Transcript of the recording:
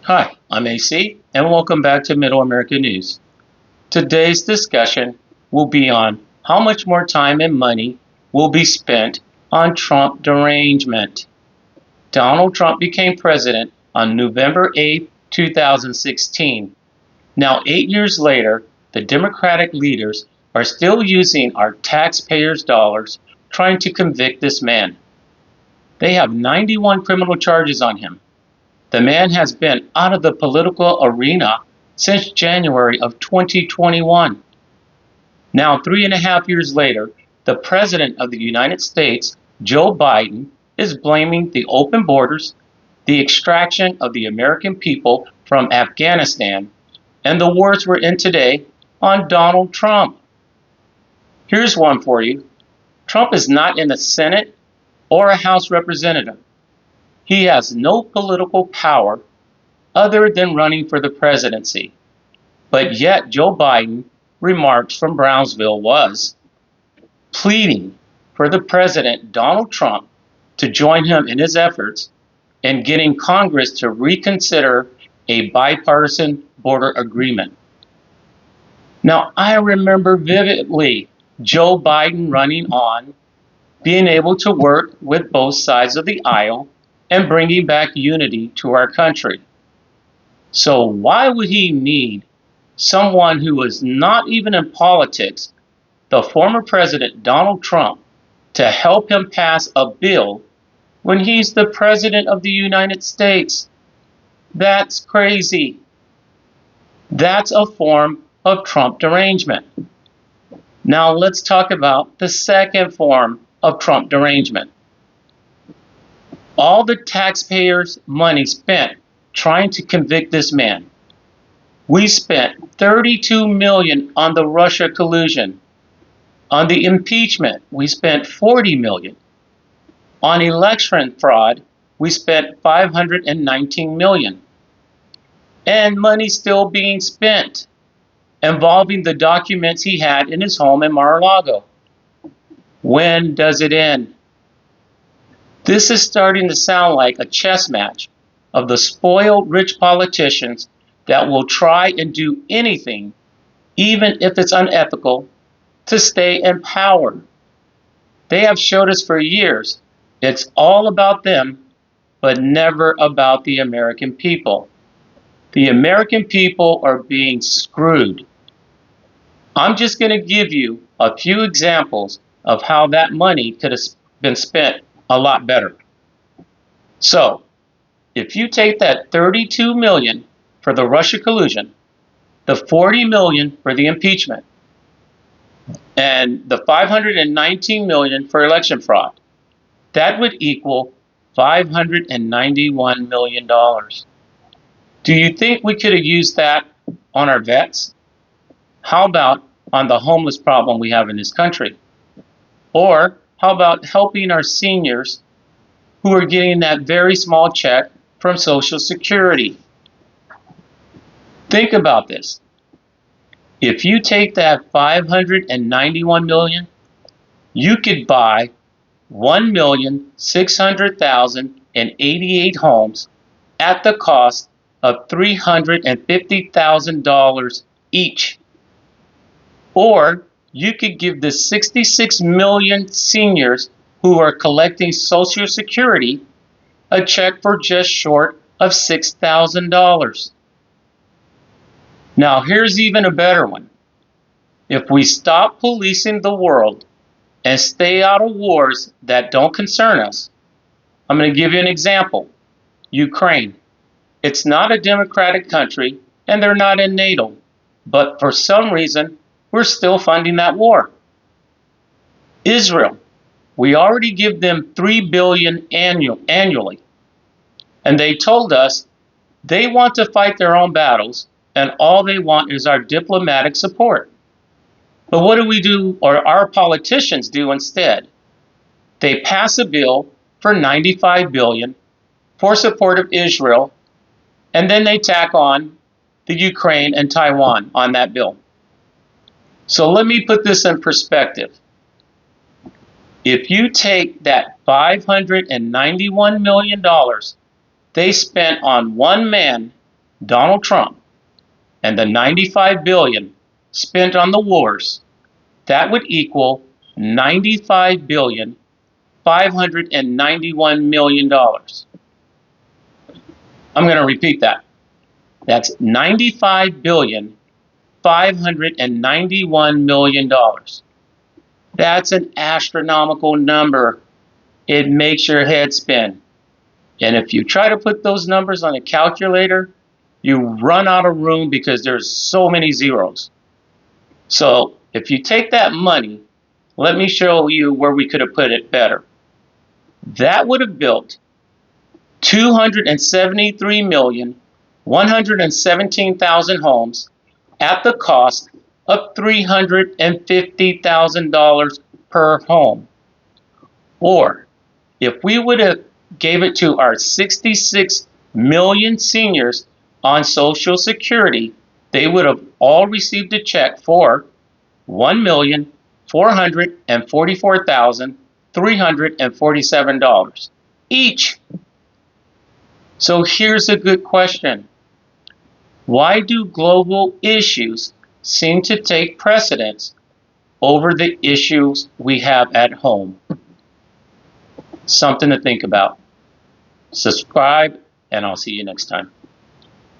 Hi, I'm AC, and welcome back to Middle America News. Today's discussion will be on how much more time and money will be spent on Trump derangement. Donald Trump became president on November 8, 2016. Now, 8 years later, the Democratic leaders are still using our taxpayers' dollars trying to convict this man. They have 91 criminal charges on him. The man has been out of the political arena since January of 2021. Now, 3.5 years later, the President of the United States, Joe Biden, is blaming the open borders, the extraction of the American people from Afghanistan, and the wars we're in today on Donald Trump. Here's one for you. Trump is not in the Senate or a House representative. He has no political power other than running for the presidency. But yet Joe Biden remarks from Brownsville was pleading for the president, Donald Trump, to join him in his efforts in getting Congress to reconsider a bipartisan border agreement. Now, I remember vividly Joe Biden running on being able to work with both sides of the aisle and bringing back unity to our country. So why would he need someone who was not even in politics, the former president Donald Trump, to help him pass a bill when he's the president of the United States? That's crazy. That's a form of Trump derangement. Now let's talk about the second form of Trump derangement. All the taxpayers' money spent trying to convict this man. We spent $32 million on the Russia collusion. On the impeachment, we spent $40 million. On election fraud, we spent $519 million. And money still being spent involving the documents he had in his home in Mar-a-Lago. When does it end? This is starting to sound like a chess match of the spoiled rich politicians that will try and do anything, even if it's unethical, to stay in power. They have showed us for years it's all about them, but never about the American people. The American people are being screwed. I'm just going to give you a few examples of how that money could have been spent a lot better. So, if you take that $32 million for the Russia collusion, the $40 million for the impeachment, and the $519 million for election fraud, that would equal $591 million. Do you think we could have used that on our vets? How about on the homeless problem we have in this country? Or how about helping our seniors who are getting that very small check from Social Security? Think about this. If you take that $591 million, you could buy 1,600,088 homes at the cost of $350,000 each. Or you could give the 66 million seniors who are collecting Social Security a check for just short of $6,000. Now, here's even a better one. If we stop policing the world and stay out of wars that don't concern us, I'm going to give you an example. Ukraine. It's not a democratic country, and they're not in NATO. But for some reason, we're still funding that war. Israel. We already give them $3 billion annually. And they told us they want to fight their own battles, and all they want is our diplomatic support. But what do we do, or our politicians do instead? They pass a bill for $95 billion for support of Israel, and then they tack on the Ukraine and Taiwan on that bill. So let me put this in perspective. If you take that $591 million they spent on one man Donald Trump, and the $95 billion spent on the wars, that would equal $95,591,000,000. I'm going to repeat that. That's $95,591,000,000. That's an astronomical number. It makes your head spin. And if you try to put those numbers on a calculator, you run out of room because there's so many zeros. So if you take that money, let me show you where we could have put it better. That would have built 273,117,000 homes at the cost of $350,000 per home. Or if we would have gave it to our 66 million seniors on Social Security, they would have all received a check for $1,444,347 each. So here's a good question. Why do global issues seem to take precedence over the issues we have at home? Something to think about. Subscribe, and I'll see you next time.